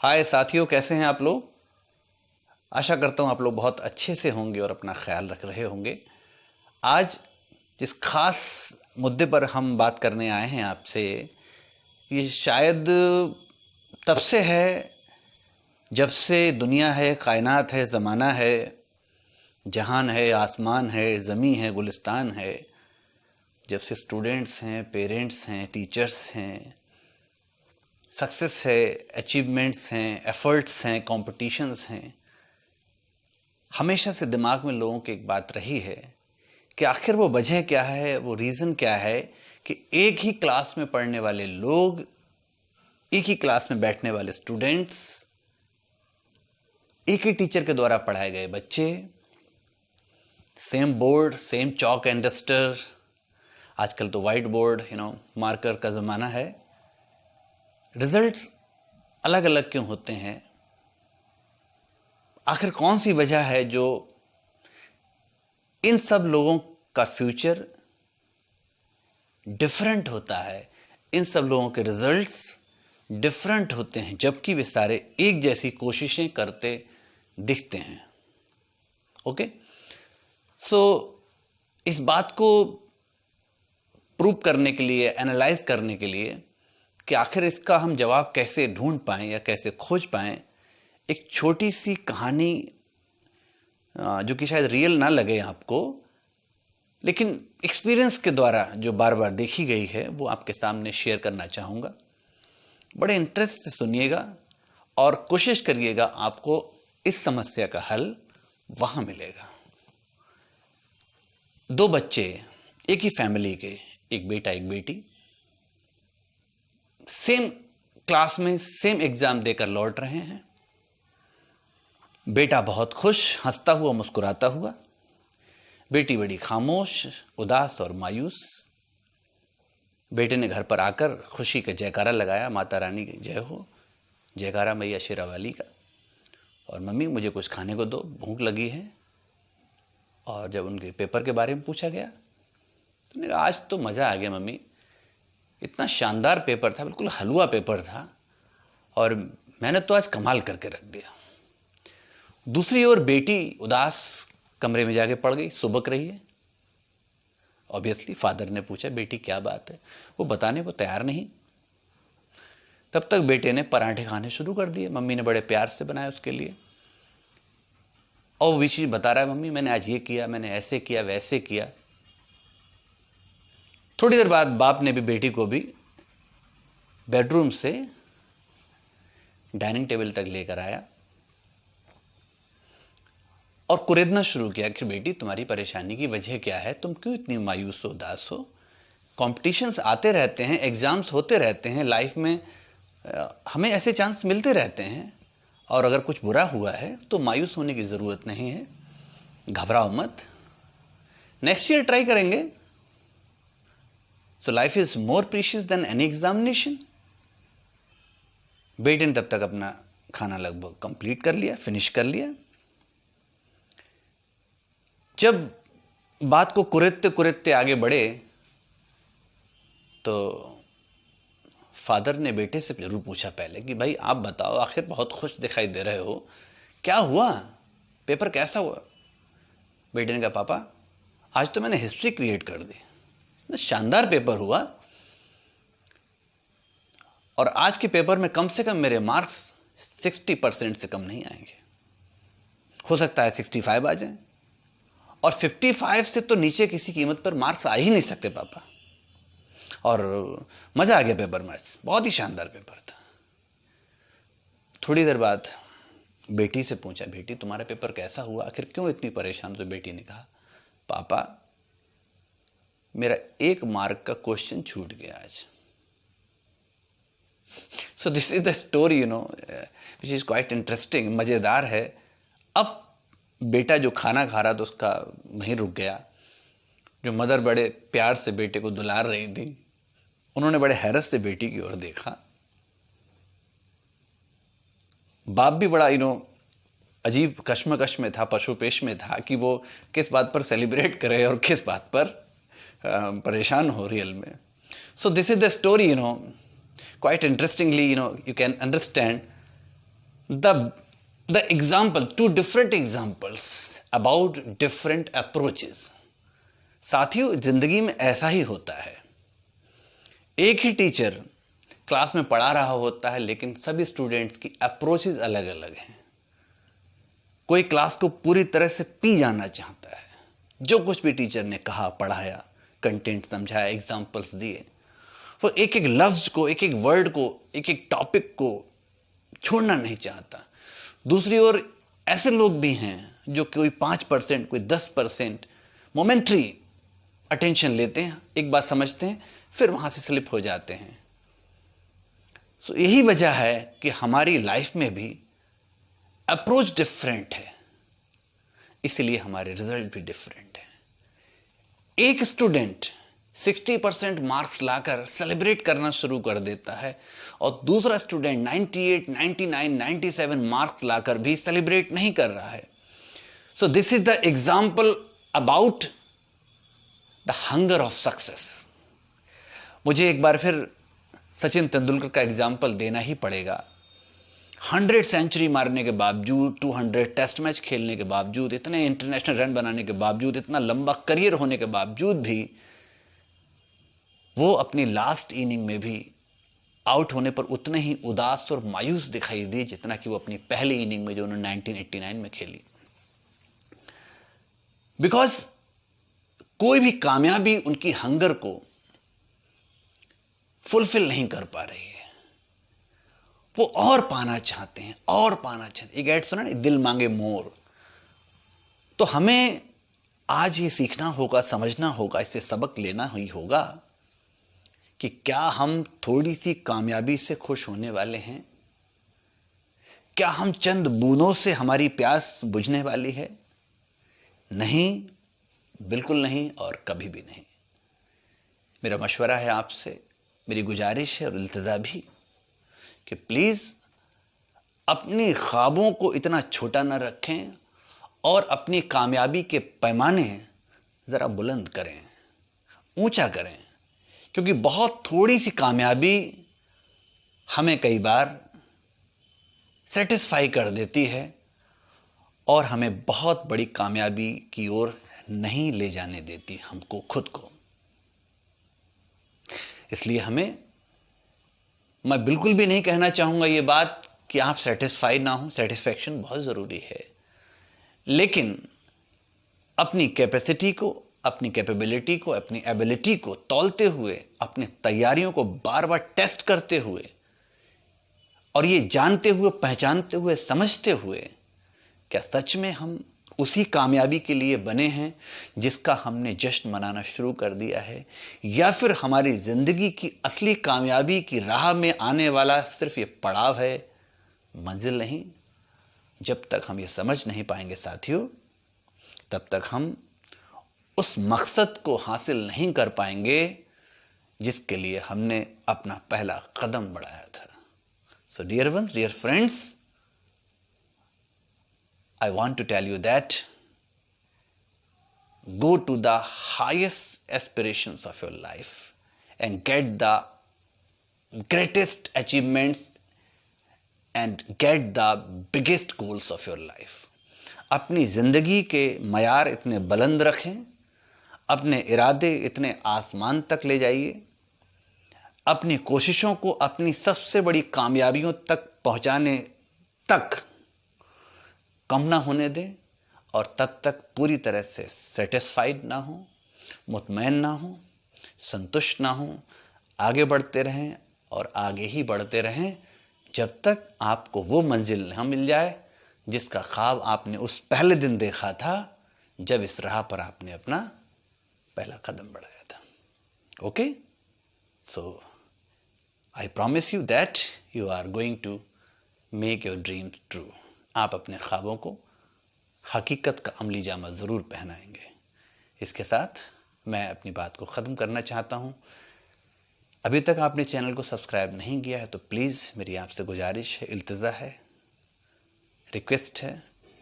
हाय साथियों, कैसे हैं आप लोग। आशा करता हूं आप लोग बहुत अच्छे से होंगे और अपना ख्याल रख रहे होंगे। आज जिस खास मुद्दे पर हम बात करने आए हैं आपसे, ये शायद तब से है जब से दुनिया है, कायनात है, ज़माना है, जहान है, आसमान है, ज़मी है, गुलिस्तान है। जब से स्टूडेंट्स हैं, पेरेंट्स हैं, टीचर्स हैं, सक्सेस है, अचीवमेंट्स हैं, एफर्ट्स हैं, कॉम्पिटिशन्स हैं, हमेशा से दिमाग में लोगों की एक बात रही है कि आखिर वो वजह क्या है, वो रीज़न क्या है कि एक ही क्लास में पढ़ने वाले लोग, एक ही क्लास में बैठने वाले स्टूडेंट्स, एक ही टीचर के द्वारा पढ़ाए गए बच्चे, same board, same chalk and duster, आजकल तो वाइट बोर्ड मार्कर का ज़माना है, रिजल्ट्स अलग अलग क्यों होते हैं। आखिर कौन सी वजह है जो इन सब लोगों का फ्यूचर डिफरेंट होता है, इन सब लोगों के रिजल्ट्स डिफरेंट होते हैं, जबकि वे सारे एक जैसी कोशिशें करते दिखते हैं। ओके, सो इस बात को प्रूव करने के लिए, एनालाइज करने के लिए कि आखिर इसका हम जवाब कैसे ढूंढ पाएं या कैसे खोज पाएं, एक छोटी सी कहानी जो कि शायद रियल ना लगे आपको, लेकिन एक्सपीरियंस के द्वारा जो बार बार देखी गई है, वो आपके सामने शेयर करना चाहूँगा। बड़े इंटरेस्ट से सुनिएगा और कोशिश करिएगा आपको इस समस्या का हल वहाँ मिलेगा। दो बच्चे एक ही फैमिली के, एक बेटा एक बेटी, सेम क्लास में सेम एग्जाम देकर लौट रहे हैं। बेटा बहुत खुश, हंसता हुआ, मुस्कुराता हुआ, बेटी बड़ी खामोश, उदास और मायूस। बेटे ने घर पर आकर खुशी का जयकारा लगाया, माता रानी की जय हो, जयकारा मैया शेरावाली का, और मम्मी मुझे कुछ खाने को दो, भूख लगी है। और जब उनके पेपर के बारे में पूछा गया तो उन्होंने कहा आज तो मज़ा आ गया मम्मी, इतना शानदार पेपर था, बिल्कुल हलवा पेपर था, और मैंने तो आज कमाल करके रख दिया। दूसरी ओर बेटी उदास कमरे में जाके पड़ गई, सुबक रही है। ऑब्वियसली फादर ने पूछा बेटी क्या बात है, वो बताने को तैयार नहीं। तब तक बेटे ने पराठे खाने शुरू कर दिए, मम्मी ने बड़े प्यार से बनाए उसके लिए, और वो चीज बता रहा है मम्मी मैंने आज ये किया, मैंने ऐसे किया, वैसे किया। थोड़ी देर बाद बाप ने भी बेटी को भी बेडरूम से डाइनिंग टेबल तक लेकर आया और कुरेदना शुरू किया कि बेटी तुम्हारी परेशानी की वजह क्या है, तुम क्यों इतनी मायूस हो, उदास हो। कॉम्पिटिशन्स आते रहते हैं, एग्जाम्स होते रहते हैं, लाइफ में हमें ऐसे चांस मिलते रहते हैं, और अगर कुछ बुरा हुआ है तो मायूस होने की ज़रूरत नहीं है, घबराओ मत, नेक्स्ट ईयर ट्राई करेंगे। So life is more precious than any examination. बेटे ने तब तक अपना खाना लगभग कंप्लीट कर लिया, फिनिश कर लिया। जब बात को कुरेदते कुरेदते आगे बढ़े तो फादर ने बेटे से जरूर पूछा पहले कि भाई आप बताओ, आखिर बहुत खुश दिखाई दे रहे हो, क्या हुआ, पेपर कैसा हुआ। बेटे ने कहा पापा आज तो मैंने हिस्ट्री क्रिएट कर दी, शानदार पेपर हुआ, और आज के पेपर में कम से कम मेरे मार्क्स 60% से कम नहीं आएंगे, हो सकता है 65 आ जाए, और 55 से तो नीचे किसी कीमत पर मार्क्स आ ही नहीं सकते पापा। और मजा आ गया पेपर में, बहुत ही शानदार पेपर था। थोड़ी देर बाद बेटी से पूछा बेटी तुम्हारा पेपर कैसा हुआ, आखिर क्यों इतनी परेशान। तो बेटी ने कहा पापा मेरा 1 मार्क का क्वेश्चन छूट गया आज। So this is the story which is quite interesting, मजेदार है। अब बेटा जो खाना खा रहा था उसका वहीं रुक गया। जो मदर बड़े प्यार से बेटे को दुलार रही थी, उन्होंने बड़े हैरत से बेटी की ओर देखा। बाप भी बड़ा अजीब कश्मकश में था, पशुपेश में था कि वो किस बात पर सेलिब्रेट करे और किस बात पर परेशान हो रियल में। So this is the story, quite interestingly, you can understand the example, two different examples about different approaches. साथियों, जिंदगी में ऐसा ही होता है। एक ही टीचर क्लास में पढ़ा रहा होता है, लेकिन सभी स्टूडेंट्स की अप्रोचेस अलग अलग हैं। कोई क्लास को पूरी तरह से पी जाना चाहता है, जो कुछ भी टीचर ने कहा, पढ़ाया, कंटेंट समझाया, एग्जाम्पल्स दिए, वो एक एक लफ्ज को, एक एक वर्ड को, एक एक टॉपिक को छोड़ना नहीं चाहता। दूसरी ओर ऐसे लोग भी हैं जो कोई 5%, कोई 10% मोमेंट्री अटेंशन लेते हैं, एक बात समझते हैं, फिर वहां से स्लिप हो जाते हैं। सो यही वजह है कि हमारी लाइफ में भी अप्रोच डिफरेंट है, इसलिए हमारे रिजल्ट भी डिफरेंट है। एक स्टूडेंट 60% मार्क्स लाकर सेलिब्रेट करना शुरू कर देता है और दूसरा स्टूडेंट 98, 99, 97 मार्क्स लाकर भी सेलिब्रेट नहीं कर रहा है। So this is the example about the hunger of success. मुझे एक बार फिर सचिन तेंदुलकर का एग्जाम्पल देना ही पड़ेगा। 100 सेंचुरी मारने के बावजूद, 200 टेस्ट मैच खेलने के बावजूद, इतने इंटरनेशनल रन बनाने के बावजूद, इतना लंबा करियर होने के बावजूद भी वो अपनी लास्ट इनिंग में भी आउट होने पर उतने ही उदास और मायूस दिखाई दिए जितना कि वो अपनी पहली इनिंग में जो उन्होंने 1989 में खेली। बिकॉज कोई भी कामयाबी उनकी हंगर को फुलफिल नहीं कर पा रही है। वो और पाना चाहते हैं, और पाना चाहते हैं। एक ऐड सुना ना, दिल मांगे मोर। तो हमें आज ये सीखना होगा, समझना होगा, इससे सबक लेना ही होगा कि क्या हम थोड़ी सी कामयाबी से खुश होने वाले हैं? क्या हम चंद बूंदों से हमारी प्यास बुझने वाली है? नहीं, बिल्कुल नहीं, और कभी भी नहीं। मेरा मशवरा है आपसे, मेरी गुजारिश है और इल्तिजा भी कि प्लीज अपनी ख्वाबों को इतना छोटा न रखें और अपनी कामयाबी के पैमाने जरा बुलंद करें, ऊंचा करें। क्योंकि बहुत थोड़ी सी कामयाबी हमें कई बार सेटिस्फाई कर देती है और हमें बहुत बड़ी कामयाबी की ओर नहीं ले जाने देती हमको खुद को। इसलिए मैं बिल्कुल भी नहीं कहना चाहूंगा ये बात कि आप सेटिस्फाइड ना हो। सेटिस्फैक्शन बहुत जरूरी है, लेकिन अपनी कैपेसिटी को, अपनी कैपेबिलिटी को, अपनी एबिलिटी को तौलते हुए, अपनी तैयारियों को बार बार टेस्ट करते हुए और ये जानते हुए, पहचानते हुए, समझते हुए क्या सच में हम उसी कामयाबी के लिए बने हैं जिसका हमने जश्न मनाना शुरू कर दिया है, या फिर हमारी जिंदगी की असली कामयाबी की राह में आने वाला सिर्फ ये पड़ाव है, मंजिल नहीं। जब तक हम ये समझ नहीं पाएंगे साथियों, तब तक हम उस मकसद को हासिल नहीं कर पाएंगे जिसके लिए हमने अपना पहला कदम बढ़ाया था। So dear ones, dear friends, I want to tell you that go to the highest aspirations of your life and get the greatest achievements and get the biggest goals of your life. अपनी जिंदगी के मयार इतने बुलंद रखें, अपने इरादे इतने आसमान तक ले जाइए, अपनी कोशिशों को अपनी सबसे बड़ी कामयाबियों तक पहुंचाने तक कम ना होने दें, और तब तक पूरी तरह से सेटिस्फाइड ना हो, मुतमैन ना हो, संतुष्ट ना हो। आगे बढ़ते रहें और आगे ही बढ़ते रहें जब तक आपको वो मंजिल न मिल जाए जिसका ख्वाब आपने उस पहले दिन देखा था जब इस राह पर आपने अपना पहला कदम बढ़ाया था। Okay, so I promise you that you are going to make your dream true. आप अपने ख्वाबों को हकीकत का अमली जामा ज़रूर पहनाएंगे। इसके साथ मैं अपनी बात को ख़त्म करना चाहता हूँ। अभी तक आपने चैनल को सब्सक्राइब नहीं किया है तो प्लीज़ मेरी आपसे गुजारिश है, इल्तिजा है, रिक्वेस्ट है,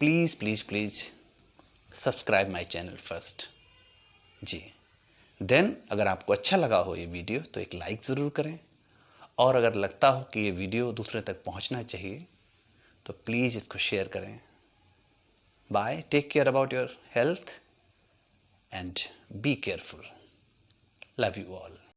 please please please subscribe my channel first जी। देन अगर आपको अच्छा लगा हो ये वीडियो तो एक लाइक ज़रूर करें, और अगर लगता हो कि ये वीडियो दूसरे तक पहुंचना चाहिए तो प्लीज़ इसको शेयर करें। Bye, take care about your health and be careful. Love you all.